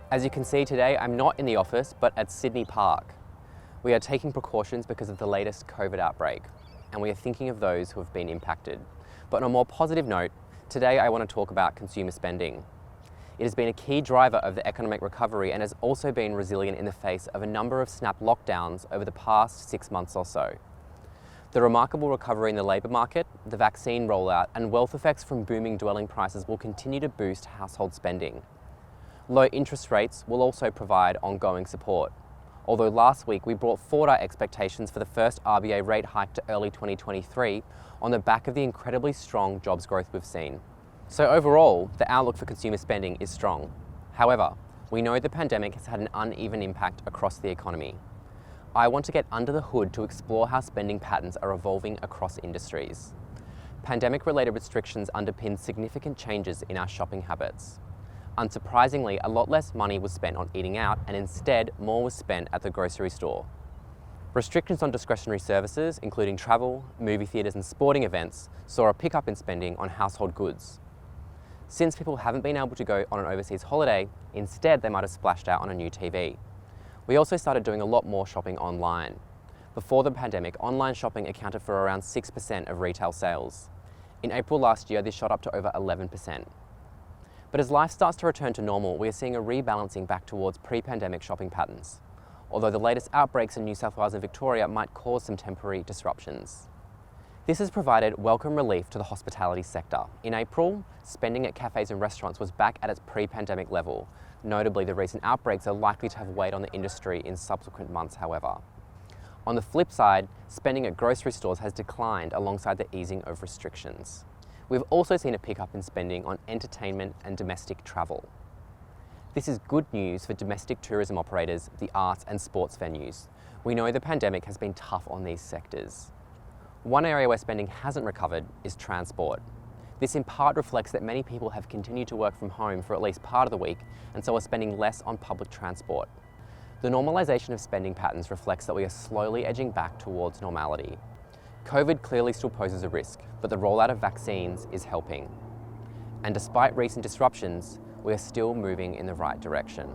As you can see today, I'm not in the office, but at Sydney Park. We are taking precautions because of the latest COVID outbreak, and we are thinking of those who have been impacted. But on a more positive note, today I want to talk about consumer spending. It has been a key driver of the economic recovery and has also been resilient in the face of a number of snap lockdowns over the past 6 months or so. The remarkable recovery in the labour market, the vaccine rollout, and wealth effects from booming dwelling prices will continue to boost household spending. Low interest rates will also provide ongoing support. Although last week we brought forward our expectations for the first RBA rate hike to early 2023 on the back of the incredibly strong jobs growth we've seen. So overall, the outlook for consumer spending is strong. However, we know the pandemic has had an uneven impact across the economy. I want to get under the hood to explore how spending patterns are evolving across industries. Pandemic-related restrictions underpin significant changes in our shopping habits. Unsurprisingly, a lot less money was spent on eating out and instead more was spent at the grocery store. Restrictions on discretionary services, including travel, movie theatres and sporting events, saw a pickup in spending on household goods. Since people haven't been able to go on an overseas holiday, instead they might have splashed out on a new TV. We also started doing a lot more shopping online. Before the pandemic, online shopping accounted for around 6% of retail sales. In April last year, this shot up to over 11%. But as life starts to return to normal, we are seeing a rebalancing back towards pre-pandemic shopping patterns, although the latest outbreaks in New South Wales and Victoria might cause some temporary disruptions. This has provided welcome relief to the hospitality sector. In April, spending at cafes and restaurants was back at its pre-pandemic level. Notably, the recent outbreaks are likely to have weighed on the industry in subsequent months, however. On the flip side, spending at grocery stores has declined alongside the easing of restrictions. We've also seen a pickup in spending on entertainment and domestic travel. This is good news for domestic tourism operators, the arts and sports venues. We know the pandemic has been tough on these sectors. One area where spending hasn't recovered is transport. This in part reflects that many people have continued to work from home for at least part of the week and so are spending less on public transport. The normalisation of spending patterns reflects that we are slowly edging back towards normality. COVID clearly still poses a risk, but the rollout of vaccines is helping. And despite recent disruptions, we are still moving in the right direction.